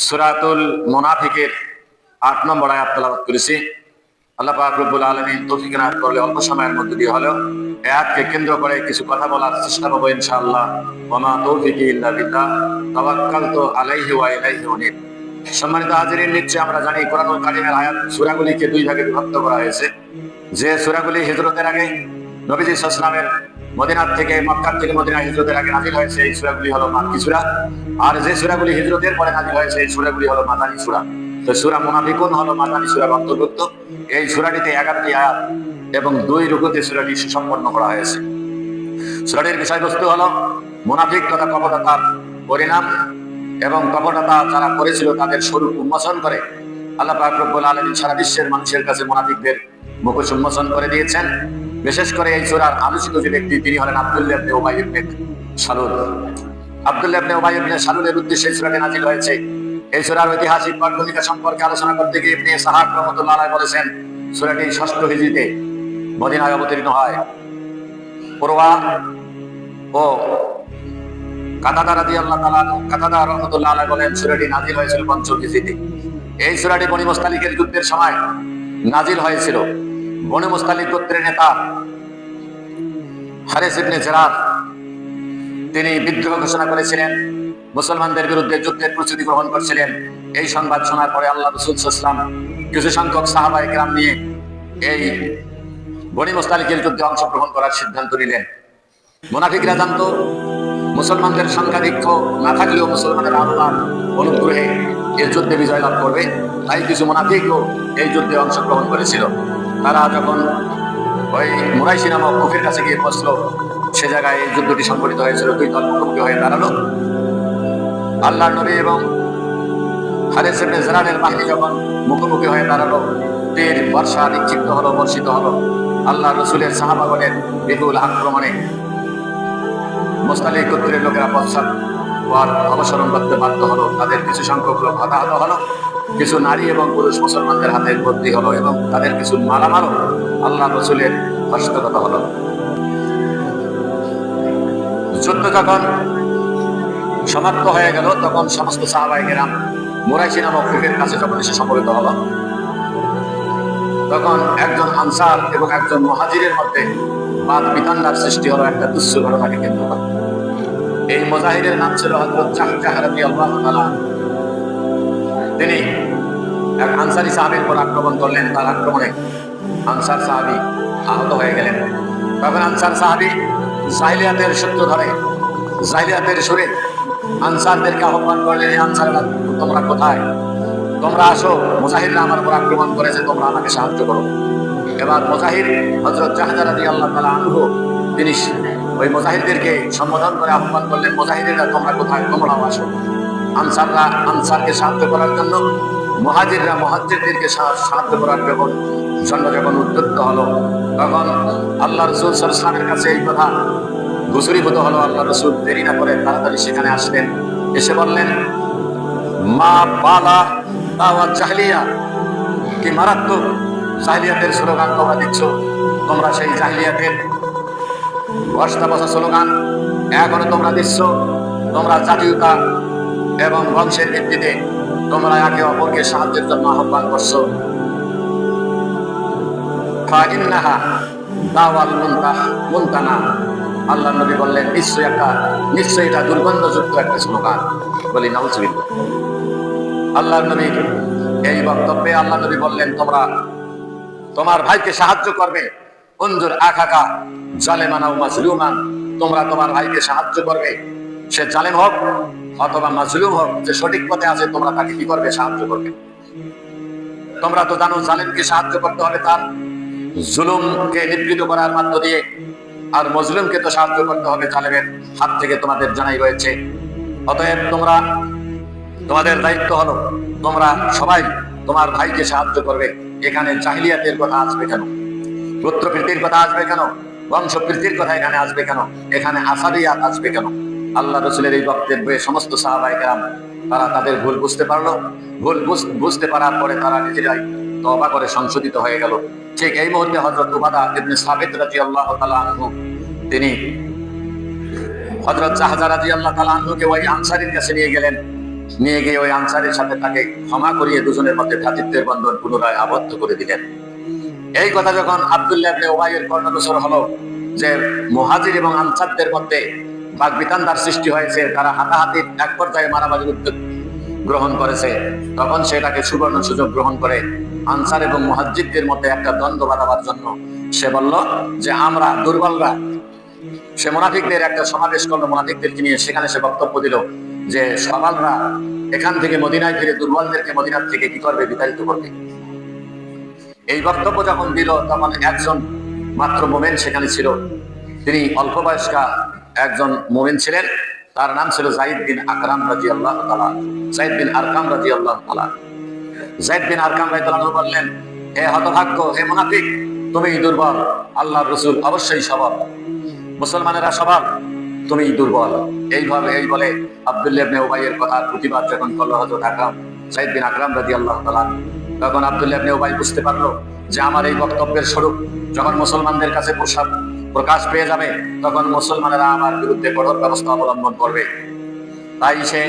সূরাতুল মুনাফিকের ৮ নম্বর আয়াত তেলাওয়াত করেছি। আল্লাহ পাক রব্বুল আলামিন তৌফিক এনায়েত করলে অল্প সময়ের মধ্যে দিয়ে হলো আয়াতকে কেন্দ্র করে কিছু কথা বলার চেষ্টা করব ইনশাআল্লাহ। ওয়া মা তৌফিকি ইল্লা বিল্লাহ তাওয়াক্কালতু আলাইহি ওয়া ইলাইহি উনীব। সম্মানিত হাজিরিন, নিশ্চয়ই আমরা জানি কোরআনুল কারীমের আয়াত সূরাগুলিকে দুই ভাগে বিভক্ত করা হয়েছে। যে সূরাগুলি হিজরতের আগে নবীজি সাল্লাল্লাহু আলাইহি ওয়াসাল্লামের মদিনা থেকে মক্কা থেকে মদিনা হিজরতের আগে নাযিল হয়েছে, এই সূরাগুলি হলো মাক্কি সূরা। আর যে সূরাগুলি হিজরতের পরে নাযিল হয়েছে এই সূরাগুলি হলো মাদানী সূরা। তো সূরা মুনাফিকুন হলো মাদানী সূরার অন্তর্ভুক্ত। এই সূরাটিতে 11টি আয়াত এবং 2 রুকুতে সূরাটি সম্পন্ন করা হয়েছে। সূরাটির বিষয়বস্তু হলো মুনাফিক তথা কপটতার পরিণাম এবং কপটতা যারা করেছিল তাদের স্বরূপ উন্মোচন করে আল্লাহ পাক রব্বুল আলামিন সারা বিশ্বের মানুষের কাছে মুনাফিকদের মুখোশ উন্মোচন করে দিয়েছেন। বিশেষ করে এই সূরার আলোচিত যে ব্যক্তি তিনি হলেন আব্দুল্লাহ ইবনে উবাই ইবনে সালুল। আব্দুল্লাহ ইবনে উবাই ইবনে সালুলের উদ্দেশ্যে সূরাটি নাযিল হয়েছে। এই সূরার ঐতিহাসিক পটভূমিকা সম্পর্কে আলোচনা করতে গিয়ে ইবনে ইসহাক রাহমাতুল্লাহ আলাইহি বলেছেন, সূরাটি 6ষ্ঠ হিজরিতে মদিনায় অবতীর্ণ হয়। উরওয়া ও কাতাদা রাদিয়াল্লাহু তাআলা কাতাদা রাহমাতুল্লাহ আলাইহি বলেন সূরাটি নাযিল হয়েছিল 5ম হিজরিতে। এই সূরাটি বনী মুস্তালিকের যুদ্ধের সময় নাযিল হয়েছিল। বনী মুস্তালিক গোত্রের নেতা হারিস ইবনে জিরার তিনি বিদ্রোহ ঘোষণা করেছিলেন, মুসলমানদের বিরুদ্ধে যুদ্ধের প্রস্তুতি গ্রহণ করছিলেন। এই সংবাদ শোনার পরে আল্লাহ রাসূল সাল্লাল্লাহু আলাইহি ওয়াসাল্লাম কিছু সংখ্যক সাহাবায়ে কেরাম নিয়ে এই বনী মুস্তালিকের যুদ্ধে অংশগ্রহণ করার সিদ্ধান্ত নিলেন। মুনাফিকরা জানতো মুসলমানদের সংখ্যাধিক্য না থাকলেও মুসলমানেরা আল্লাহর অনুগ্রহে এই যুদ্ধে বিজয় লাভ করবে, তাই কিছু মুনাফিকও এই যুদ্ধে অংশগ্রহণ করেছিল। তারা যখন ওই মুরাইশি নামক কুফের কাছে গিয়ে পৌঁছলো, সে জায়গায় এই যুদ্ধটি সংঘটিত হয়েছিল। 2 দল মুখোমুখি হয়ে দাঁড়ালো। আল্লাহর নবী এবং হারিস ইবনে জিরারের বাহিনী যখন মুখোমুখি হয়ে দাঁড়ালো, তীর বর্ষা নিক্ষিপ্ত হলো, বর্ষিত হলো। আল্লাহ রসুলের সাহাবাগণের বিপুল আক্রমণে মুস্তালিক গোত্রের লোকেরা পশ্চাৎপদ অবসরণ করতে বাধ্য হলো। তাদের কিছু সংখ্যক লোক হতাহত হলো, কিছু নারী এবং পুরুষ মুসলমানদের হাতে বন্দী হলো এবং তাদের কিছু মালামালও আল্লাহ রসুলের হস্তগত হলো। যুদ্ধ যখন সমাপ্ত হয়ে গেল তখন সমস্ত সাহাবায়ে কেরাম মুরাইশি নামক কুফের কাছে যখন এসে সমবেত হলো, তখন একজন আনসার এবং একজন মুহাজিরের মধ্যে বাদ বিতণ্ডার সৃষ্টি হলো একটা তুচ্ছ ঘটনাকে কেন্দ্র করে। এই মুজাহিদের নাম ছিল হযরত জাহজাহ রাদিয়াল্লাহু তাআলা। তিনি এক আনসারী সাহাবীর উপর আক্রমণ করলেন। তার আক্রমণে আনসার সাহাবী আহত হয়ে গেলেন। তখন আনসার সাহাবী জাহিলিয়াতের সূত্র ধরে জাহিলিয়াতের সুরে আনসারদেরকে আহ্বান করলেন, আনসাররা তোমরা কোথায়? তোমরা আসো, মুজাহিদরা আমার উপর আক্রমণ করেছে, তোমরা আমাকে সাহায্য করো। এবার মুজাহিদ হযরত জাহজাহ রাদিয়াল্লাহু তাআলা আনহু তিনি ওই মুজাহিদদেরকে সম্বোধন করে আহ্বান করলেন, মুজাহিদরা তোমরা কোথায়? তোমরাও আসো। আনসাররা আনসারকে সাহায্য করার জন্য, মুহাজিররা মুহাজিরদেরকে সাহায্য করার জন্য যখন উদ্যত হলো, তখন আল্লাহ রাসূল সাল্লাল্লাহু আলাইহি ওয়াসাল্লামের কাছে এই কথা ঘোষণীভূত হলো। আল্লাহ রাসূল দেরি না করে তাড়াতাড়ি সেখানে আসলেন। এসে বললেন, মা বালা দাওয়াত জাহলিয়া, কি মারাত্মক জাহিলিয়াতের স্লোগান তোমরা দিচ্ছ। তোমরা সেই জাহিলিয়াতের বস্তা বসা স্লোগান এখনো তোমরা দিচ্ছ। তোমরা জাতীয়তা এবং বংশের ভিত্তিতে তোমরা একে অপরকে সাহায্যের জন্য আহ্বান করছো। ফাইন্নাহা দাওয়াল মুনতানা। আল্লাহ নবী বললেন, নিশ্চয়ই এটা দুর্গন্ধযুক্ত একটা স্লোগান। বলি নাউজুবিল্লাহ। আল্লাহ নবী এই বক্তব্যে আল্লাহ নবী বললেন, তোমরা তোমার ভাইকে সাহায্য করবে। উনজুর আখাকা জালেমান আও মাজলুমান, তোমরা তোমার ভাইকে সাহায্য করবে, সে জালেম হোক অথবা মাজলুম হোক, যে সঠিক পথে আছে তোমরা তাকে কি করবে? সাহায্য করবে। তোমরা তো জানো জালেমকে সাহায্য করতে হবে তার জুলুমকে নিবৃত করার মাধ্য দিয়ে, আর মজলুমকে তো সাহায্য করতে হবে জালেমের হাত থেকে, তোমাদের জানাই রয়েছে। অতএব তোমাদের দায়িত্ব হলো তোমরা সবাই তোমার ভাইকে সাহায্য করবে। এখানে জাহিলিয়াতের কথা আসবে কেন? গোত্রপ্রীতির কথা আসবে কেন? বংশপ্রীতির কথা এখানে আসবে কেন? এখানে আসাদিয়াত আসবে কেন? আল্লাহ রসুলের এই বক্তব্যে সমস্ত সাহাবায়ে কেরাম তারা তাদের ভুল বুঝতে পারলো। ভুল বুঝতে পারার পরে তারা নিজেরাই তওবা করে সংশোধিত হয়ে গেল। ঠিক এই মুহূর্তে হযরত উবাদা ইবনে সাবিত রাদিয়াল্লাহু তাআলা আনহু তিনি হযরত জাহজাহ রাদিয়াল্লাহু তাআলা আনহুকে ওই আনসারীর কাছে নিয়ে গেলেন। নিয়ে গিয়ে ওই আনসারের সাথে তাকে ক্ষমা করিয়ে দুজনের মধ্যে ভ্রাতৃত্বের বন্ধন পুনরায় আবদ্ধ করে দিলেন। এই কথা যখন আব্দুল্লাহ ইবনে উবাইয়ের কর্ণগোচর হলো যে মুহাজির এবং আনসারদের মধ্যে বাকবিতণ্ডার সৃষ্টি হয়েছে, তারা হাতাহাতির এক পর্যায়ে মারামারির উদ্যোগ গ্রহণ করেছে, তখন সেটাকে সুবর্ণ সুযোগ গ্রহণ করে আনসার এবং মুহাজিরদের মধ্যে একটা দ্বন্দ্ব বাঁধাবার জন্য সে বলল যে আমরা দুর্বলরা, সে মুনাফিকদের একটা সমাবেশ করলো মুনাফিকদেরকে নিয়ে, সেখানে সে বক্তব্য দিল যে সবালরা এখান থেকে মদিনায় ফিরে দুর্বলদেরকে মদিনার থেকে কি করবে, বিতাড়িত করবে। এই বক্তব্য যখন দিল তখন একজন মাত্র মোমেন সেখানে ছিল, তিনি অল্প বয়স্কা একজন মোমেন ছিলেন, তার নাম ছিল যায়েদ বিন আকরাম রাদিয়াল্লাহু তাআলা, যায়েদ বিন আরকাম রাদিয়াল্লাহু তাআলা। যায়েদ বিন আরকাম রাদিয়াল্লাহু বললেন, হে হতভাগ্য, হে মুনাফিক, তুমি দুর্বল, আল্লাহর রাসূল অবশ্যই সবল, মুসলমানেরা সবল, তুমি দুর্বল। এই বলে আব্দুল্লাহ ইবনে উবাইয়ের কথা প্রতিবাদ যখন করলো হযরত আকরাম, যায়েদ বিন আকরাম রাদিয়াল্লাহু তাআলা, তখন আব্দুল্লাহ ইবনে উবাই বুঝতে পারলো যে আমার এই বক্তব্যের স্বরূপ যখন মুসলমানদের কাছে প্রকাশ পেয়ে যাবে, তখন মুসলমানেরা আমার বিরুদ্ধে কঠোর ব্যবস্থা অবলম্বন করবে। তাই সে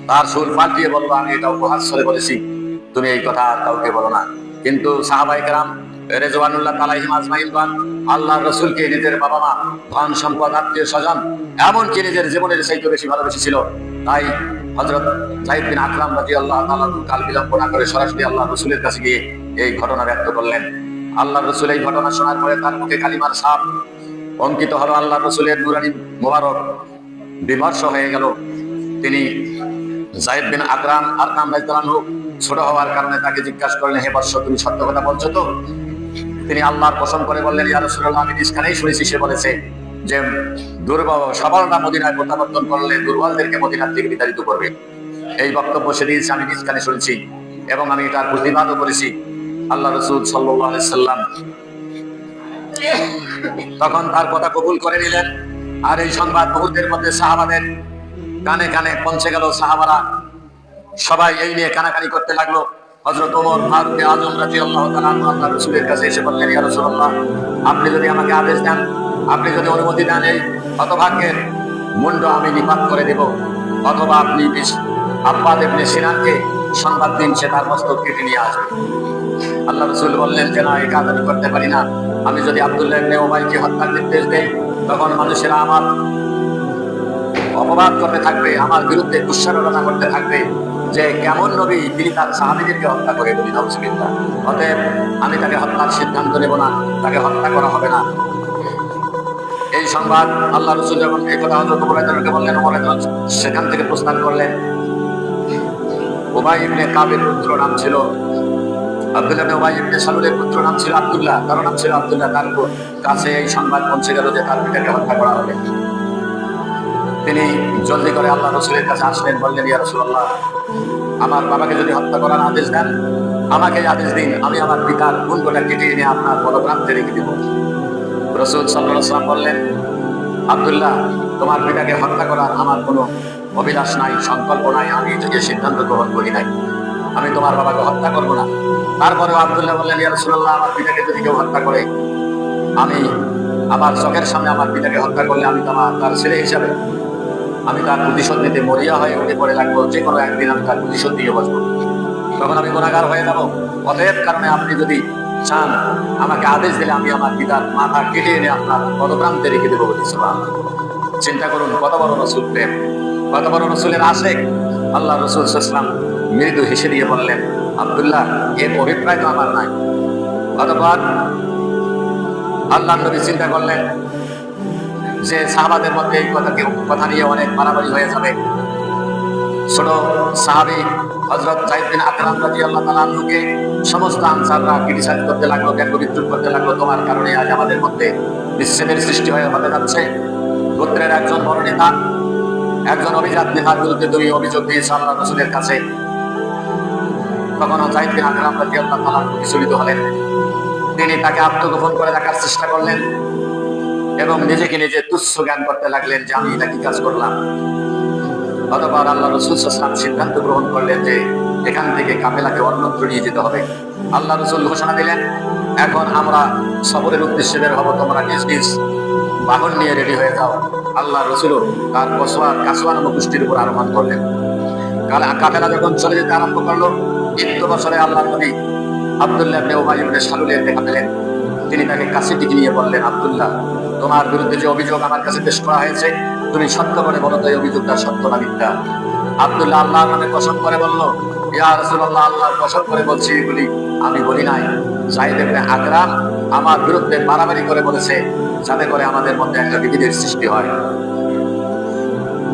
তার সুর পাল্টিয়ে বললো, আমি এটা উপহাস করে বলেছি, তুমি এই কথা আর কাউকে বলো না। কিন্তু সাহাবায়ে কেরাম রিজওয়ানুল্লাহ আলাইহিম আজমাইন আল্লাহর রাসূলকে নিজের বাবা মা, ধন সম্পদ, আত্মীয় স্বজন, এমনকি নিজের জীবনের চাইতে বেশি ভালোবেসেছিল। তাই হযরত যায়েদ বিন আকরাম রাদিয়াল্লাহু তাআলা কাল বিলম্ব না করে সরাসরি আল্লাহর রাসূলের কাছে গিয়ে এই ঘটনা ব্যক্ত করলেন। আল্লাহর রাসূল এই ঘটনা শোনার পরে তার মুখে কালিমার ছাপ অঙ্কিত হলো, আল্লাহর রাসূলের নূরানী মোবারক বিমর্ষ হয়ে গেল। তিনি যায়েদ বিন আরকাম রাদিয়াল্লাহু আনহু ছোট হওয়ার কারণে তাকে জিজ্ঞাসা করলেন, হে বৎস, তুমি সত্য কথা বলছো তো? তিনি আল্লাহর কসম করে বললেন, ইয়া রাসূলুল্লাহ, আমি নিষ্কানেই শুনেছি সে বলেছে যে সবলরা মদিনায় প্রত্যাবর্তন করলে দুর্বলদেরকে মদিনার থেকে বিতাড়িত করবে। এই বক্তব্য সে দিয়েছে, আমি নিষ্কানে শুনেছি এবং আমি এটার প্রতিবাদও করেছি। আল্লাহ রাসূল সাল্লাল্লাহু আলাইহি সাল্লাম তখন তার কথা কবুল করে নিলেন। আর এই সংবাদ মুহূর্তের মধ্যে সাহাবাদের কানে কানে পৌঁছে গেল। সাহাবারা সবাই এই নিয়ে কানাকানি করতে লাগলো। হযরত ওমর ফারুক আযম রাদিয়াল্লাহু তাআলা আল্লাহর রাসূলের কাছে এসে বললেন, ইয়া রাসূলুল্লাহ, আপনি যদি আমাকে আদেশ দেন, আপনি যদি অনুমতি দেন, এই হতভাগ্যের মুন্ড আমি নিপাত করে দেব, অথবা আপনি আব্বাদ ইবনে সিনানকে সংবাদ দিন, সে তার মস্তক কেটে নিয়ে আসবে। আল্লাহ রাসূল বললেন যে না, এই কাজ আমি করতে পারি না। আমি যদি আব্দুল্লাহ ইবনে উবাইকে হত্যার নির্দেশ দেই, তখন মানুষেরা আমার অপবাদ করতে থাকবে, আমার বিরুদ্ধে দুঃসারণা করতে থাকবে যে কেমন নবী, তিনি তার সাহাবীদেরকে হত্যা করে, বলি নাউজুবিল্লাহ। অতএব আমি তাকে হত্যার সিদ্ধান্ত নেব না, তাকে হত্যা করা হবে না। এই সংবাদ আল্লাহ রাসূল যখন এই কথা হযরত ওমর রাদিয়াল্লাহু বললেন, ওমর রাদিয়াল্লাহু সেখান থেকে প্রস্থান করলেন। উবাই ইবনে কাবের পুত্র নাম ছিল আব্দুল্লাহ ইবনে উবাই ইবনে সালুলের পুত্র নাম ছিল আব্দুল্লাহ, তার নাম ছিল আব্দুল্লাহ। তার কাছে এই সংবাদ পৌঁছে গেল যে তার পিতাকে হত্যা করা হবে। তিনি জলদি করে আল্লাহ রাসূলের কাছে আসলেন, বললেন, ইয়া রাসূলুল্লাহ, আমার বাবাকে যদি হত্যা করার আদেশ দেন, আমাকে আদেশ দিন, আমি আমার পিতার মুন্ডটা কেটে এনে আপনার পদপ্রান্তে রেখে দেব। রাসূল সাল্লাল্লাহু আলাইহি ওয়াসাল্লাম বললেন, আব্দুল্লাহ, তোমার পিতাকে হত্যা করার আমার কোনো অভিলাষ নাই, সংকল্প নাই, আমি এই সিদ্ধান্ত গ্রহণ করি নাই, আমি তোমার বাবাকে হত্যা করবো না। তারপরেও আব্দুল্লাহ বললেন, ইয়া রাসূলুল্লাহ, আমার পিতাকে যদি কেউ হত্যা করে, আমি আমার চোখের সামনে আমার পিতাকে হত্যা করলে আমি তার ছেলে হিসাবে আমি তার প্রতিশোধ নিতে মরিয়া হয়ে উঠে পড়ে লাগবো। যে কোনো একদিন আমি তার প্রতিশোধ দিয়ে বসবো, তখন আমি গুনাহগার হয়ে যাবো। অতএব কারণে আপনি যদি চান, আমাকে আদেশ দিলে আমি আমার পিতার মাথা কেটে এনে আপনার পদপ্রান্তে রেখে দেবো। চিন্তা করুন কত বড় রাসূল প্রেম, কত বড় রাসূলের আশিক। আল্লাহ রাসূল সাল্লাল্লাহু আলাইহি ওয়াসাল্লাম মৃদু হেসে দিয়ে বললেন, আব্দুল্লাহ, এর অভিপ্রায় তো আমার নাই। অতঃপর আল্লাহ নবী চিন্তা করলেন যে সাহাবাদের মধ্যে এই কথা নিয়ে অনেক মারামারি হয়ে যাবে। ছোট সাহাবী হযরত যায়েদ বিন আকরাম রাদিয়াল্লাহু তাআলা আনহুকে সমস্ত আনসাররা ক্রিটিসাইজ করতে লাগলো, ব্যঙ্গ বিদ্রুপ করতে লাগলো, তোমার কারণে আজ আমাদের মধ্যে বিচ্ছেদের সৃষ্টি হতে যাচ্ছে। গোত্রের একজন বড় নেতা, একজন অভিজাত নেতার বিরুদ্ধে তুমি অভিযোগ দিয়েছো আল্লাহর রাসূলের কাছে। তখন যায়েদ বিন আকরাম রাদিয়াল্লাহু তাআলা বিচলিত হলেন। তিনি তাকে আত্মগোপন করে রাখার চেষ্টা করলেন এবং নিজেকে নিজে তুচ্ছ জ্ঞান করতে লাগলেন যে আমি এটা কি কাজ করলাম। অতঃপর আল্লাহ রাসূল সাল্লাল্লাহু আলাইহি ওয়াসাল্লাম সিদ্ধান্ত গ্রহণ করলেন যে এখান থেকে কাফেলাকে অন্যত্র নিয়ে যেতে হবে। আল্লাহ রাসূল ঘোষণা দিলেন, এখন আমরা সফরের উদ্দেশ্যে বের হব, তোমরা নিজ নিজ বাহন নিয়ে রেডি হয়ে যাও। আল্লাহ রাসূলও তার কাসওয়া নামক গোষ্ঠীর উপর আরোহণ করলেন। কাফেলা যখন চলে যেতে আরম্ভ করলো, 3 বছরে আল্লাহ নবী আব্দুল্লাহ ইবনে উবাই ইবনে সালুলের দেখা পেলেন। তিনি তাকে কাছে ডেকে নিয়ে বললেন, আব্দুল্লাহ, তোমার বিরুদ্ধে যে অভিযোগ আমার কাছে পেশ করা হয়েছে, তুমি সত্য করে বলো তো এই অভিযোগটা সত্য না মিথ্যা? আব্দুল্লাহ আল্লাহর নামে কসম করে বলল, ইয়া রাসূলুল্লাহ, আল্লাহর কসম করে বলছি এগুলি আমি বলি নাই। যায়েদ ইবনে আকরাম আমার বিরুদ্ধে মারামারি করে বলেছে, যাতে করে আমাদের মধ্যে একটা বিভেদের সৃষ্টি হয়।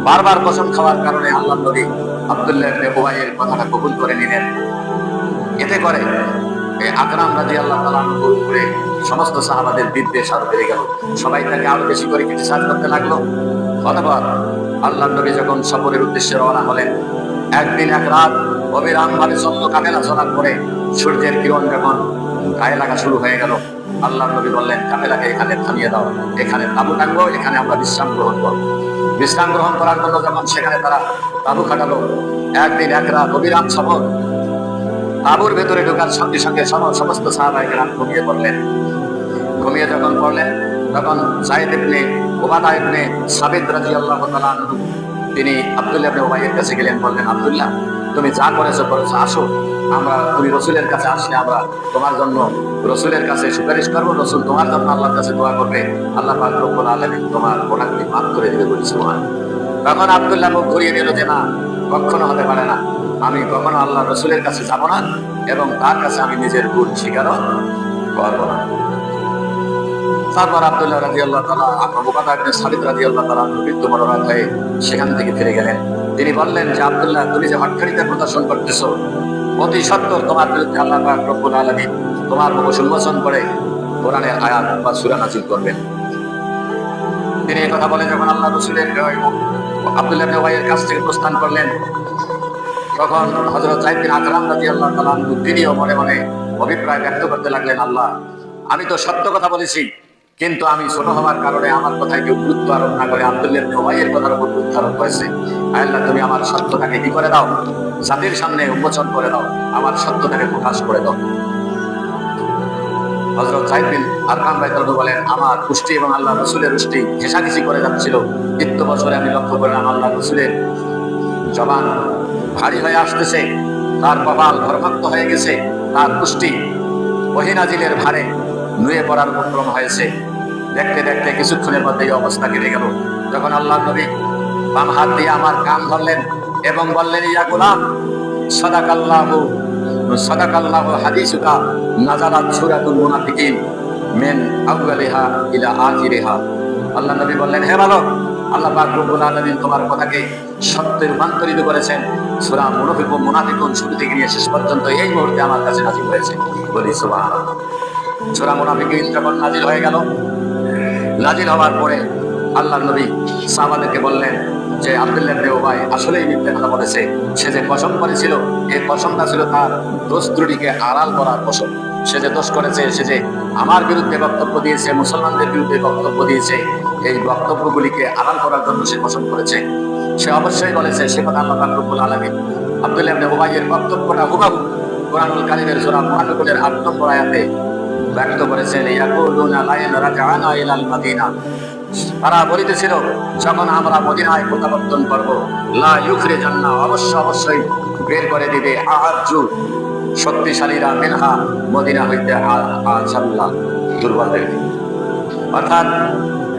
বারবার কসম খাওয়ার কারণে আল্লাহর নবী আব্দুল্লাহ ইবনে উবাইয়ের কথাটা কবুল করে নিলেন। এতে করে এই আকরাম রাদিয়াল্লাহু তাআলা আনহুর উপরে সমস্ত সাহাবাদের বিদ্বেষ আরো বেড়ে গেল। সবাই তাকে আরো বেশি করে ক্রিটিসাইজ করতে লাগলো। অতঃপর আল্লাহর নবী যখন সফরের উদ্দেশ্যে রওনা হলেন, একদিন এক রাত অবিরাম ভাবে চলল কাফেলা চলার পরে সূর্যের কিরণ যখন গায়ে লাগা শুরু হয়ে গেল, আল্লাহর নবী বললেন, কাফেলাকে এখানে থামিয়ে দাও, এখানে তাঁবু টাঙবো, এখানে আমরা বিশ্রাম গ্রহণ করবো। বিশ্রাম গ্রহণ করার জন্য যখন সেখানে তারা তাঁবু খাটালো, একদিন এক রাত অবিরাম সফর। তাঁবুর ভেতরে ঢোকার সঙ্গে সঙ্গে সমস্ত সাহাবায়ে কেরাম ঘুমিয়ে পড়লেন। ঘুমিয়ে যখন পড়লেন, তখন যায়েদ ইবনে উবাদা ইবনে সাবিত রাদিয়াল্লাহু তাআলা আনহু তিনি আব্দুল্লাহ ইবনে উবাইয়ের কাছে গেলেন, বললেন, আব্দুল্লাহ, তুমি যা করেছো আসো, তুমি রসুলের কাছে আসলে আমরা তোমার জন্য রসুলের কাছে সুপারিশ করবো, রসুল তোমার জন্য আল্লাহর কাছে দোয়া করবে, আল্লাহ পাক রব্বুল আলামিন তোমার গুনাহগুলি মাফ করে দিবে বলি সুবহান। তখন আব্দুল্লাহ মুখ ঘুরিয়ে দিল যে না, কখনো হতে পারে না, আমি কখনো আল্লাহ রসুলের কাছে যাব না এবং তার কাছে আমি নিজের ভুল স্বীকারও করবো না। তারপর আব্দুল্লাহ রাদিয়াল্লাহু তাআলা আবু বকর ইবনে সাবিত রাদিয়াল্লাহু তাআলা মৃত্যুবরণ হয়ে সেখান থেকে ফিরে গেলেন। তিনি বললেন যে, আব্দুল্লাহ, তুমি যে হটকারিতা প্রদর্শন করতেছো, অতি সত্বর তোমার বিরুদ্ধে আল্লাহ পাক রব্বুল আলামিন তোমার মুখ উন্মোচন করে কোরআনের আয়াত বা সূরা নাযিল করবেন। তিনি এই কথা বলে যখন আল্লাহ রাসূলের আব্দুল্লাহ ইবনে উবাইয়ের কাছ থেকে প্রস্থান করলেন, তখন হযরত যায়েদ বিন আকরাম রাদিয়াল্লাহু তাআলা তিনিও মনে মনে অভিপ্রায় ব্যক্ত করতে লাগলেন, আল্লাহ, আমি তো সত্য কথা বলেছি, কিন্তু আমি ছোট হওয়ার কারণে আমার কথায় কেউ গুরুত্ব আরোপ না করে আব্দুল্লাহ ইবনে উবাইয়ের কথার উপর গুরুত্ব আরোপ করেছে। আল্লাহ, তুমি আমার সত্যটাকে কি করে দাও, জাতির সামনে উন্মোচন করে দাও, আমার সত্যটাকে প্রকাশ করে দাও। হযরত যায়েদ বিন আরকাম রাদিয়াল্লাহু বলেন, আমার পুষ্টি এবং আল্লাহ রাসূলের পুষ্টি ঘেঁষাঘেঁষি করে যাচ্ছিল। 3 বছরে আমি লক্ষ্য করলাম আল্লাহ রাসূলের জবান ভারী হয়ে আসতেছে, তার কপাল ঘর্মাক্ত হয়ে গেছে, তার পুষ্টি ওহী নাজিলের ভারে নুয়ে পড়ার উপক্রম হয়েছে। দেখতে দেখতে কিছুক্ষণের মধ্যে এই অবস্থা কেটে গেল। যখন আল্লাহ নবী বাম হাত দিয়ে আমার কান ধরলেন এবং বললেন, ইয়া গোলাম, সাদাকাল্লাহু হাদিসুকা নাযালাত সূরাতুল মুনাফিকিন মিন আউয়ালিহা ইলা আখিরিহা। আল্লাহ নবী বললেন, হে বালক, আল্লাহ পাক রব্বুল আলামিন তোমার কথাকে সত্যে রূপান্তরিত করেছেন। সূরা মুনাফিকুন শুরু থেকে নিয়ে শেষ পর্যন্ত এই মুহূর্তে আমার কাছে নাযিল হয়েছে, বলি সুবহানাল্লাহ। সূরা মুনাফিকুন যখন নাযিল হয়ে গেল, নাযিল হওয়ার পরে আল্লাহর নবী সাহাবাদেরকে বললেন যে, আব্দুল্লাহ ইবনে উবাই আসলেই মিথ্যা কথা বলেছে। সে যে কসম করেছিল, এই কসমটা ছিল তার দোষ ত্রুটিকে আড়াল করার কসম। সে যে দোষ করেছে, সে যে আমার বিরুদ্ধে বক্তব্য দিয়েছে, মুসলমানদের বিরুদ্ধে বক্তব্য দিয়েছে, এই বক্তব্যগুলিকে আড়াল করার জন্য সে কসম করেছে। সে অবশ্যই বলেছে, সে কথা আল্লাহ পাক রব্বুল আলামিন আব্দুল্লাহ ইবনে উবাইয়ের বক্তব্যটা হুবহু কোরআনুল কারীমের সূরা মুনাফিকুনের 8 নম্বর আয়াতে ব্যক্ত করেছেন। ইয়াকুলুনা লা রাজআনা ইলাল মাদিনা, তারা বলিতেছিল, যখন আমরা মদিনায় প্রত্যাবর্তন করব, লা ইউখরিজান্না, অবশ্যই বের করে দিবে, আহাজ্জু, শক্তিশালীরা, মিনহা, মদিনা হইতে, আযাল্লাহ, দুর্বলদেরকে। অর্থাৎ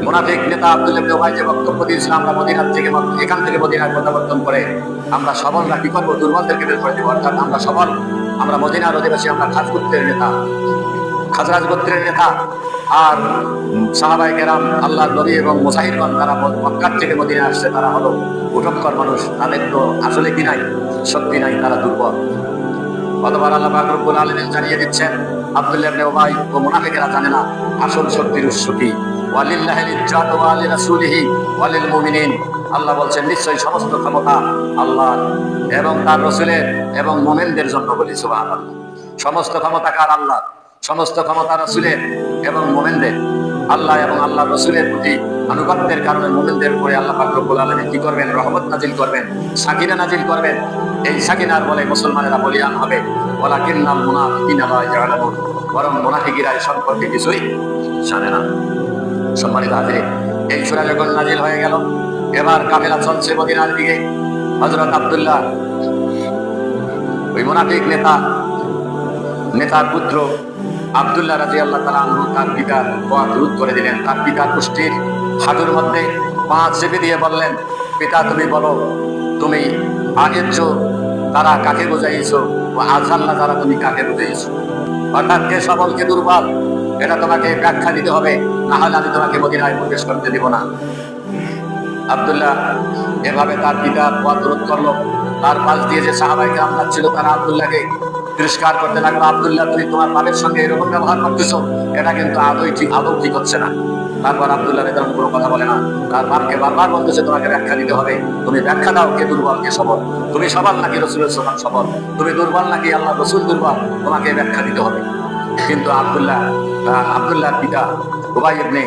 মুনাফিক নেতা আব্দুল্লাহ ইবনে উবাই যে বক্তব্য দিয়েছিল, আমরা এখান থেকে মদিনায় প্রত্যাবর্তন করে আমরা সবলরা কি করবো, দুর্বলদেরকে বের করে দিব। অর্থাৎ আমরা সবল, আমরা মদিনার অধিবাসী, আমরা খাজরাজ গোত্রের নেতা। আর সাহাবায়ে কেরাম, আল্লাহর নবী এবং মুজাহিদগণ, তারা মক্কা থেকে মদিনায় আসছে, তারা হলো উঠক্কর মানুষ, তাদের তো আসলে কি নাই, শক্তি নাই, তারা দুর্বল। অতঃপর আল্লাহ পাক রব্বুল আলামিন জানিয়ে দিচ্ছেন, আব্দুল্লাহ ইবনে উবাই ও মুনাফিকেরা জানে না আসল শক্তির উৎস কি। ওয়ালিল্লাহিল ইজ্জাতু ওয়া লিরাসূলিহি ওয়া লিল মুমিনিন। আল্লাহ বলছেন, নিশ্চয়ই সমস্ত ক্ষমতা আল্লাহ এবং তার রাসূলের এবং মুমিনদের জন্য, বলি সুবহানাল্লাহ। সমস্ত ক্ষমতা কার? আল্লাহ। সমস্ত ক্ষমতা রাসূলের এবং মুমিনদের। আল্লাহ এবং আল্লাহর রাসূলের প্রতি আনুগত্যের কারণে মুমিনদের উপরে আল্লাহ পাক রব্বুল আলামিন কি করবেন? রহমত নাজিল করবেন, সাকিনা নাজিল করবেন। এই সাকিনার বলে মুসলমানেরা বলিয়ান হবে। ওয়ালাকিন্নাল মুনাফিকিনা লা ইয়ালামুন, বরং মুনাফিকীরা এই সম্পর্কে কিছুই জানে না। সম্মানিত হাজিরিন, এই সূরা যখন নাজিল হয়ে গেল, এবার কাফেলা চলছে মদিনার দিকে। হযরত আব্দুল্লাহ মুনাফিক নেতার পুত্র আব্দুল্লাহ রাদিয়াল্লাহু তাআলা আনহু তার পিতার পথ রোধ করে দিলেন। তার পিতার কুষ্ঠির হাঁটুর মধ্যে পা চেপে দিয়ে বললেন, পিতা তুমি বলো, তুমি আগের তারা কাকে বোঝাইছো ও আল্লাহ যারা তুমি কাকে বুঝাইছো? অর্থাৎ কে সবল কে দুর্বল এটা তোমাকে ব্যাখ্যা দিতে হবে, না হলে আমি তোমাকে মদিনায় প্রবেশ করতে দিব না। আব্দুল্লাহ এভাবে তার পিতার পথ রোধ করলো। তার পাশ দিয়ে যে সাহাবায়ে কেরাম যাচ্ছিল তারা আব্দুল্লাহকে তিরস্কার করতে লাগলো, আব্দুল্লাহ তুমি তোমার বাবার সঙ্গে এরকম ব্যবহার করতেছো, এটা কিন্তু আদৌ ঠিক হচ্ছে না। তারপর আব্দুল্লাহ তেমন কোনো কথা বলে না, তার বাপকে বারবার বলতেছে তোমাকে ব্যাখ্যা দিতে হবে, তুমি ব্যাখ্যা দাও কে দুর্বল কে সবল, তুমি সবল নাকি রাসূলের সবল, তুমি দুর্বল নাকি আল্লাহ রাসূল দুর্বল, তোমাকে ব্যাখ্যা দিতে হবে। কিন্তু আব্দুল্লাহর পিতা উবাই ইবনে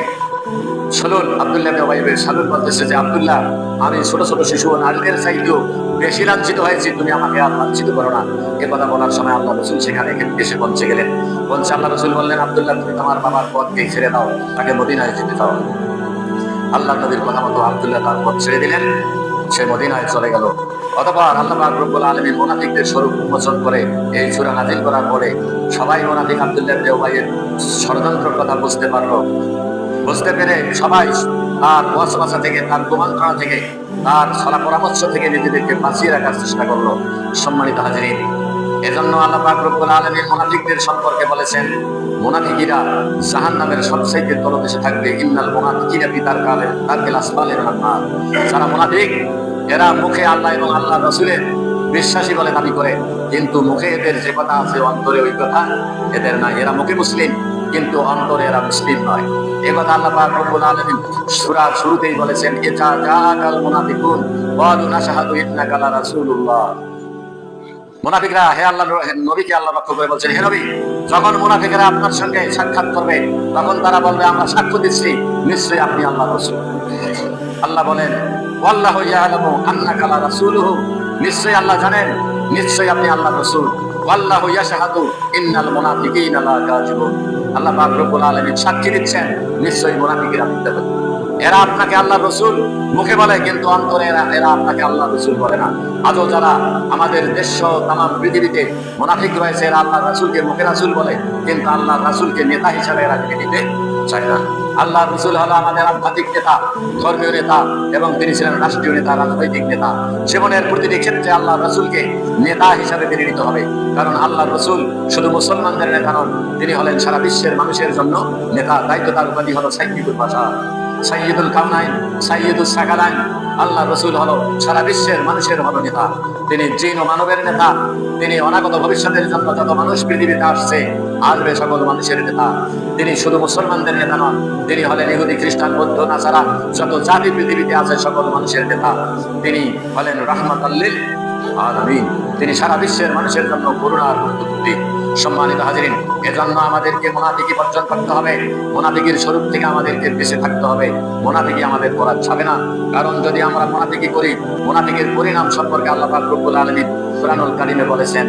সালুল, আব্দুল্লাহ ইবনে উবাই ইবনে সালুল বলতেছে যে আব্দুল্লাহ আমি ছোট ছোট শিশু ও নারীদের চাইতেও বেশি লাঞ্ছিত হয়েছি, তুমি আমাকে আর লাঞ্ছিত করো না। এ কথা বলার সময় আল্লাহ রাসূল সেখানে এসে পৌঁছে গেলেন। আল্লাহ রাসূল বললেন, আব্দুল্লাহ তুমি তোমার বাবার পথকে ছেড়ে দাও, তাকে মদিনায় যেতে দাও। আল্লাহ নবীর কথা মতো আব্দুল্লাহ তার পথ ছেড়ে দিলেন, সে মদিনায় চলে গেল। অতঃপর আল্লাহ পাক রব্বুল আলামিন মুনাফিকদের স্বরূপ উন্মোচন করে এই সূরা নাযিল করার পরে সবাই মুনাফিক আব্দুল্লাহ ইবনে উবাইয়ের ষড়যন্ত্রের কথা বুঝতে পারলো। বুঝতে পেরে সবাই তার ওয়াসওয়াসা থেকে, তার কুমন্ত্রণা থেকে, তার ছলা পরামর্শ থেকে নিজেদেরকে বাঁচিয়ে রাখার চেষ্টা করলো। সম্মানিত হাজিরিন, এজন্য আল্লাহ পাক রব্বুল আলামিন মুনাফিকদের সম্পর্কে বলেছেন, মুনাফিকিরা জাহান্নামের সবচেয়ে তলদেশে থাকবে। ইন্নাল মুনাফিকিনা ফি দারকিল আসফালি মিনান নার। যারা মুনাফিক এরা মুখে আল্লাহ এবং আল্লাহর রাসূলের বিশ্বাসী বলে দাবি করে, কিন্তু মুখে এদের যে কথা আছে অন্তরে ওই কথা এদের নাই। এরা মুখে মুসলিম কিন্তু অন্তরে এরা মুসলিম নয়। এই কথা আল্লাহ পাক রব্বুল আলামিন সূরার শুরুতেই বলেছেন, ইজা জাআকাল মুনাফিকুন ক্বালু নাশহাদু ইন্নাকা লা রাসূলুল্লাহ। মুনাফিকরা হে আল্লাহ নবীকে আল্লাহ লক্ষ্য করে বলছেন, হে নবী যখন মুনাফিকরা আপনার সঙ্গে সাক্ষাৎ করবে তখন তারা বলবে আমরা সাক্ষ্য দিচ্ছি নিশ্চয়ই আপনি আল্লাহর রাসূল। আল্লাহ বলেন, ওয়াল্লাহু ইয়ালামু আন্নাকা লা রাসূলুহু, নিশ্চয়ই আল্লাহ জানেন নিশ্চয়ই আপনি আল্লাহর রাসূল। ওয়াল্লাহু ইয়াশহাদু ইন্নাল মুনাফিকিনা লা কাযিবুন। আল্লাহ পাক রব্বুল আলামিন সাক্ষী দিচ্ছেন নিশ্চয়ই মুনাফিকরা মিথ্যাবাদী। এরা আপনাকে আল্লাহর রাসূল মুখে বলে কিন্তু অন্তরে এরা আপনাকে আল্লাহর রাসূল বলে না। আজও যারা আমাদের দেশ সহ তামাম পৃথিবীতে মুনাফিক রয়েছে, এরা আল্লাহর রাসূলকে মুখে রাসূল বলে কিন্তু আল্লাহর রাসূলকে নেতা হিসাবে এরা মেনে নিতে চায় না। আল্লাহর রাসূল হলো আমাদের আধ্যাত্মিক নেতা, ধর্মীয় নেতা এবং তিনি ছিলেন রাষ্ট্রীয় নেতা, রাজনৈতিক নেতা। জীবনের প্রতিটি ক্ষেত্রে আল্লাহর রাসূলকে নেতা হিসাবে মেনে নিতে হবে, কারণ আল্লাহর রাসূল শুধু মুসলমানদের নেতা নন, তিনি হলেন সারা বিশ্বের মানুষের জন্য নেতা। দায়িত্ব তার উপাধি হলো সাইয়্যিদুল বাশার, সাইয়্যিদুল কাউনাইন, সাইয়্যিদুস সাকালাইন। আল্লাহ রাসূল হলো সারা বিশ্বের মানুষের হলো নেতা। তিনি জিন ও মানবের নেতা। তিনি অনাগত ভবিষ্যতের জন্য যত মানুষ পৃথিবীতে আসবে সকল মানুষের নেতা। তিনি শুধু মুসলমানদের নেতা নন, তিনি হলেন ইহুদি, খ্রিস্টান, বৌদ্ধ, নাসারা যত জাতি পৃথিবীতে আছে সকল মানুষের নেতা। তিনি হলেন রাহমাতাল লিল আলামিন। তিনি সারা বিশ্বের মানুষের জন্য করুণার প্রতীক। সম্মানিত হাজিরিন, এজন্য আমাদেরকে মুনাফিকি বর্জন করতে হবে। মুনাফিকির স্বরূপ থেকে আমাদেরকে বেঁচে থাকতে হবে। মুনাফিকি আমাদের করা যাবে না, কারণ যদি আমরা মুনাফিকি করি মুনাফিকের পরিণাম সম্পর্কে আল্লাহ পাক রব্বুল আলামিন কুরআনুল কারীমে বলেছেন,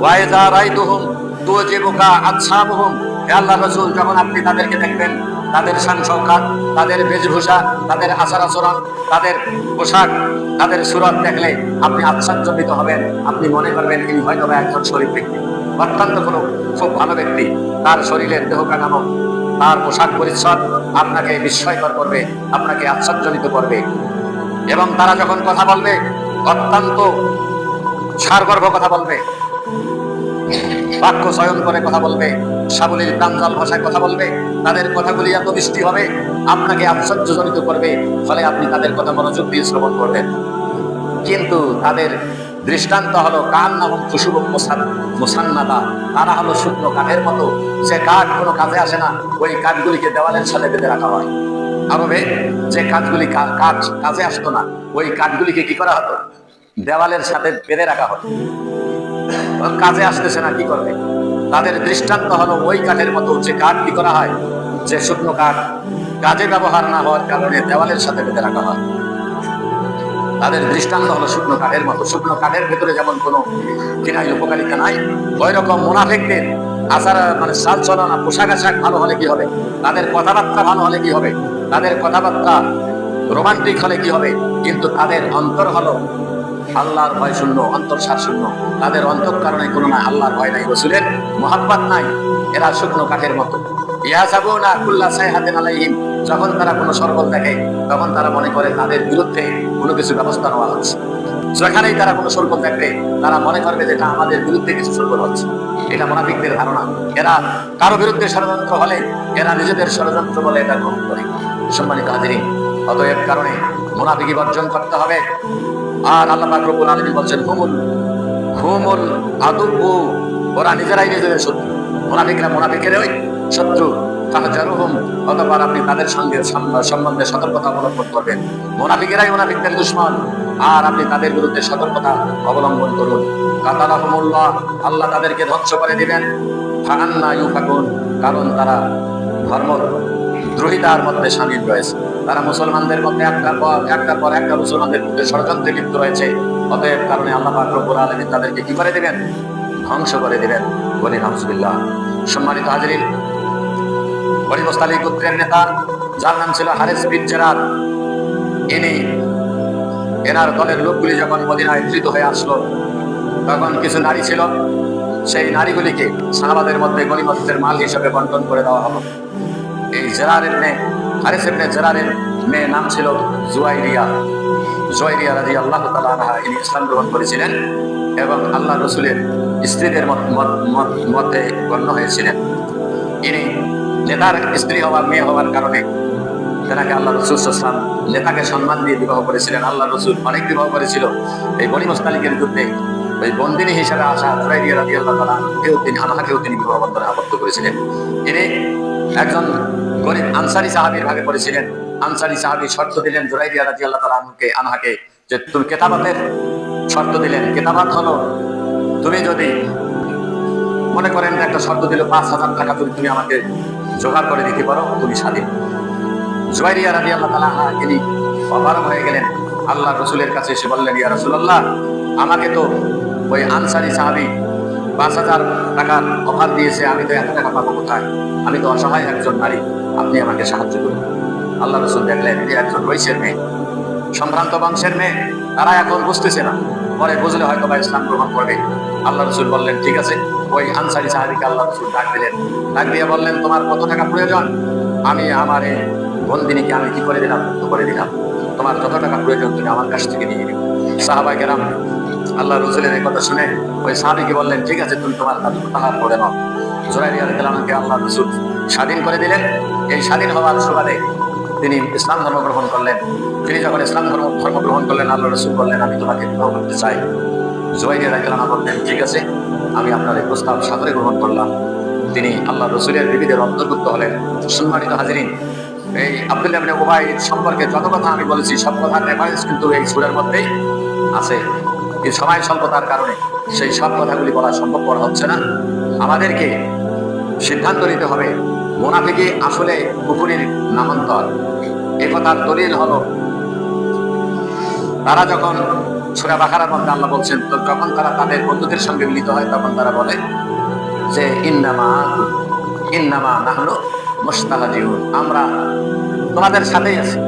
ওয়া ইযা রাআইতুহুম তুজিবুকা আছাবুহুম। হে আল্লাহর রাসূল, যখন আপনি তাদেরকে দেখবেন, তাদের শান শওকাত, তাদের বেশভূষা, তাদের আচার আচরণ, তাদের পোশাক, তাদের সুরত দেখলে আপনি আশ্চর্যজনিত হবেন। আপনি মনে করবেন ইনি হয়তো একজন শরীফ ব্যক্তি, অত্যন্ত কোনো খুব ভালো ব্যক্তি। তার শরীরের দেহ কাঠামো, তার পোশাক পরিচ্ছদ আপনাকে বিস্ময়কর করবে, আপনাকে আশ্চর্যজনিত করবে। এবং তারা যখন কথা বলবে অত্যন্ত সারগর্ভ কথা বলবে, বাক্য চয়ন করে কথা বলবে, সাবলীল প্রাঞ্জল ভাষায় কথা বলবে। তাদের কথাগুলি এত মিষ্টি হবে আপনাকে আশ্চর্যজনিত করবে, ফলে আপনি তাদের কথা মনোযোগ দিয়ে শ্রবণ করবেন। কিন্তু তাদের দৃষ্টান্ত হলো কান্নাহুম খুশুবুম মুসান্নাদা। তারা হলো শুকনো কাঠের মতো, যে কাঠ কোনো কাজে আসে না, ওই কাঠগুলিকে দেওয়ালের সাথে বেঁধে রাখা হয়। আরবে যে কাঠগুলি কাঠ কাজে আসতো না, ওই কাঠগুলিকে কি করা হতো? দেওয়ালের সাথে বেঁধে রাখা হতো। কাজে আসতেছে না, কি করবে? তাদের দৃষ্টান্ত হলো ওই কাঠের মতো, যে কাঠ কি করা হয়, যে শুকনো কাঠ কাজে ব্যবহার না হওয়ার কারণে দেওয়ালের সাথে বেঁধে রাখা হয়। তাদের দৃষ্টান্ত হলো শুকনো কাঠের মতো। শুকনো কাঠের ভেতরে যেমন কোনো কিনাই উপকারিতা নাই, ওই রকম মুনাফিকদের আচার মানে চাল চলন, পোশাক আশাক ভালো হলে কি হবে, তাদের কথাবার্তা ভালো হলে কি হবে, তাদের কথাবার্তা রোমান্টিক হলে কি হবে, কিন্তু তাদের অন্তর হলো আল্লাহর ভয় শূন্য, অন্তঃসার শূন্য, তাদের অন্তঃকরণে কোনো না আল্লাহর ভয় নাই, রাসূলের মুহাব্বত নাই। এরা শুকনো কাঠের মতো। ইয়াসাবুনা কুল্লা সাইহাতিন আলাইহিম, যখন তারা কোনো সরগোল দেখে তখন তারা মনে করে তাদের বিরুদ্ধে কোনো কিছু ব্যবস্থা নেওয়া হচ্ছে। যেখানেই তারা কোনো সরগোল দেখবে তারা মনে করবে যে এটা আমাদের বিরুদ্ধে কিছু সরগোল হচ্ছে। এটা মুনাফিকদের ধারণা। এরা কারো বিরুদ্ধে ষড়যন্ত্র হলে এরা নিজেদের ষড়যন্ত্র বলে এটা গ্রহণ করে। সম্মানিত হাজিরিন, অতএব কারণে মুনাফিকি বর্জন করতে হবে। আর আল্লাহ পাক রব্বুল আলামিন বলছেন হুমুল আদুউ, ওরা নিজেরাই নিজেদের শত্রু। মুনাফিকরা মুনাফিকেরই শত্রু। ফাহজারুহুম, অতঃপর আপনি তাদের সঙ্গে সম্বন্ধে সতর্কতা অবলম্বন করবেন। মুনাফিকেরাই মুনাফিকদের দুশমন, আর আপনি তাদের বিরুদ্ধে সতর্কতা অবলম্বন করুন। কাতালাহুমুল্লাহ, আল্লাহ তাদেরকে ধ্বংস করে দিবেন। ফাআন্না ইউফাকুন, কারণ তারা ধর্ম দ্রোহিতার মধ্যে শামিল রয়েছে। তারা মুসলমানদের মধ্যে একটার পর একটা মুসলমানদের বিরুদ্ধে ষড়যন্ত্রে লিপ্ত রয়েছে। অতএব কারণে আল্লাহ পাক রব্বুল আলামিন তাদেরকে কি করে দিবেন? ধ্বংস করে দিবেন। বলি নাউজুবিল্লাহ। সম্মানিত হাজিরিন, বনি মুস্তালিক গোত্রের নেতা যার নাম ছিল হারিস বিন জারার, এনার দলের লোকগুলি যখন মদিনায় ধৃত হয়ে আসলো তখন কিছু নারী ছিল, সেই নারীগুলিকে সাহাবাদের মধ্যে গনিমতের মাল হিসেবে বন্টন করে দেওয়া হলো। এই জেরারের মেয়ে, হারিস ইবনে জেরারের মেয়ে নাম ছিল জুয়াইরিয়া রাদিয়াল্লাহু তাআলা আনহা। ইনি ইসলাম গ্রহণ করেছিলেন এবং আল্লাহ রসুলের স্ত্রীদের মধ্যে গণ্য হয়েছিলেন। ইনি নেতার স্ত্রী হওয়ার মেয়ে হওয়ার কারণে তেনাকে আল্লাহ রসুল সাল্লাল্লাহু আলাইহি ওয়াসাল্লাম নেতাকে সম্মান দিয়ে বিবাহ করেছিলেন। আল্লাহ রসুল অনেক বিবাহ করেছিল। এই বনি মুস্তালিকের যুদ্ধে ওই বন্দিনী হিসেবে আসা জুয়াইরিয়া রাদিয়াল্লাহু তাআলা আনহাকেও তিনি বিবাহ বন্ধনে আবদ্ধ করেছিলেন। ইনি একজন গরিব আনসারী সাহাবীর ভাগে পড়েছিলেন। আনসারী সাহাবী শর্ত দিলেন জুরাইরিয়া রাদিয়াল্লাহু তাআলা আনহাকে, যে তুমি কেতাবাতের শর্ত দিলেন। কেতাবাত হলো, তুমি যদি মনে করেন একটা শর্ত দিল 5,000 টাকা যদি তুমি আমাকে জোগাড় করে দিতে পারো তুমি স্বাধীন। জুরাইরিয়া রাদিয়াল্লাহু তাআলা আনহা তিনি অবাক হয়ে গেলেন। আল্লাহ রসুলের কাছে এসে বললেন, ইয়া রাসূলুল্লাহ, আমাকে তো ওই আনসারী সাহাবী 5,000 টাকার অফার দিয়েছে, আমি তো এত টাকা পাবো কোথায়? আমি তো অসহায় একজন নারী, আপনি আমাকে সাহায্য করুন। আল্লাহ রসুল দেখলেন যে একজন রইসের মেয়ে, সম্ভ্রান্ত বংশের মেয়ে, তারা এখন বুঝতেছে না, পরে বুঝলে হয়তো বা ইসলাম গ্রহণ করবে। আল্লাহ রসুল বললেন ঠিক আছে। ওই আনসারী সাহাবীকে আল্লাহ রসুল ডাক দিলেন। ডাক দিয়ে বললেন, তোমার কত টাকা প্রয়োজন? আমি আমার এই বন্দিনীকে আমি কি করে দিলাম? মুক্ত করে দিলাম। তোমার যত টাকা প্রয়োজন তুমি আমার কাছ থেকে নিয়ে নিও। সাহাবায়ে কেরাম আল্লাহ রসুলের এই কথা শুনে ওই সাহাবীকে বললেন, ঠিক আছে, তুমি তোমার তাহার করে নাও। জুরাইরিয়া রাদিয়াল্লাহু আনহাকে আল্লাহ রসুল স্বাধীন করে দিলেন। এই স্বাধীন হওয়ার সুবাদে তিনি ইসলাম ধর্ম গ্রহণ করলেন। তিনি যখন ইসলাম ধর্ম গ্রহণ করলেন, আল্লাহ রসুল বললেন, আমি তোমাকে বিবাহ করতে চাই। জুরাইরিয়া রাদিয়াল্লাহু আনহা বললেন, ঠিক আছে, আমি আপনার এই প্রস্তাব সাদরে গ্রহণ করলাম। তিনি আল্লাহ রসুলের বিবিদের অন্তর্ভুক্ত হলেন। সম্মানিত হাজিরিন, এই আব্দুল্লাহ ইবনে উবাই সম্পর্কে যত কথা আমি বলেছি সব কথার রেফারেন্স কিন্তু এই সূরার মধ্যেই আছে। এই সময় স্বল্পতার কারণে সেই সব কথাগুলি বলা সম্ভবপর হচ্ছে না। আমাদেরকে সিদ্ধান্ত নিতে হবে মুনাফিকি আসলে কুফরির নামান্তর। এই কথার দলিল হলো, তারা যখন সূরা বাকারার মধ্যে আল্লাহ বলছেন, তো যখন তারা তাদের বন্ধুদের সঙ্গে মিলিত হয় তখন তারা বলে যে ইন্নামা নাহনু মুস্তাহজিউন, আমরা তোমাদের সাথেই আছি।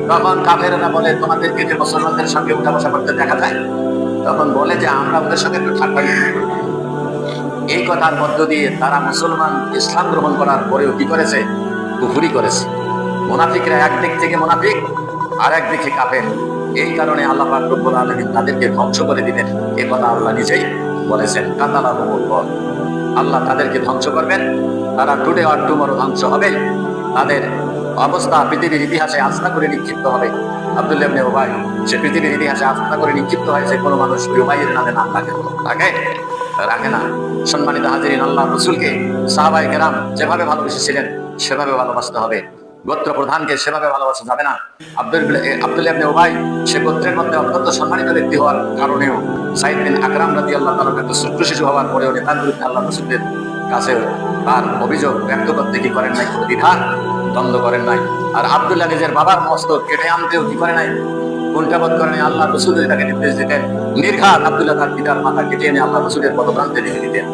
তখন কাফেররা বলে, তোমাদেরকে যে মুসলমানদের সঙ্গে উঠা বসা করতে দেখা যায়, তখন বলে যে আমরা ওদের সঙ্গে একটু ঠাট্টা করি। এই কথার মধ্য দিয়ে তারা মুসলমান ইসলাম গ্রহণ করার পরেও কি করেছে? কুফরি করেছে। মুনাফিকরা একদিক থেকে মুনাফিক, আর একদিকে কাফের। এই কারণে আল্লাহ পাক রব্বুল আলামিন তাদেরকে ধ্বংস করে দিবেন। এই কথা আল্লাহ নিজেই বলেছেন, কাতালাহুমুল্লাহ, আল্লাহ তাদেরকে ধ্বংস করবেন। তারা টুডে অর টুমরো ধ্বংস হবে। তাদের অবস্থা পৃথিবীর ইতিহাসে আস্থা করে নিক্ষিপ্ত হবে। আব্দুল্লাহ ইবনে উবাই, সে পৃথিবীর ইতিহাসে আস্থা করে নিক্ষিপ্ত হয়েছে। কোনো মানুষ উবাইয়ের নামে নাম রাখে না। সম্মানিত হাজিরিন, আল্লাহ রসুলকে সাহাবায়ে কেরাম যেভাবে ভালোবেসেছিলেন সেভাবে ভালোবাসতে হবে। গোত্র প্রধানকে সেভাবে ভালোবাসা যাবে না। আব্দুল্লাহ ইবনে উবাই সে গোত্রের মধ্যে অত্যন্ত সম্মানিত ব্যক্তি হওয়ার কারণেও, সাইদ বিন আকরাম রাদিয়াল্লাহু তাআলা একটা ছোট্ট শিশু হওয়ার পরেও নেতার বিরুদ্ধে আল্লাহ রসুলের কাছে তার অভিযোগ ব্যক্ত করতে কি করেন নাই? কোনো দ্বিধা দ্বন্দ্ব করেন নাই। আর আব্দুল্লাহ নিজের বাবার মস্তক কেটে আনতেও কি করে নাই? কোনটাবোধ করেন। আল্লাহ রসুল তাকে নির্দেশ দিতেন, নির্ঘাত আব্দুল্লাহ তার পিতার মাথা কেটে এনে আল্লাহ রসুলের পদপ্রান্তে রেখে দিতেন।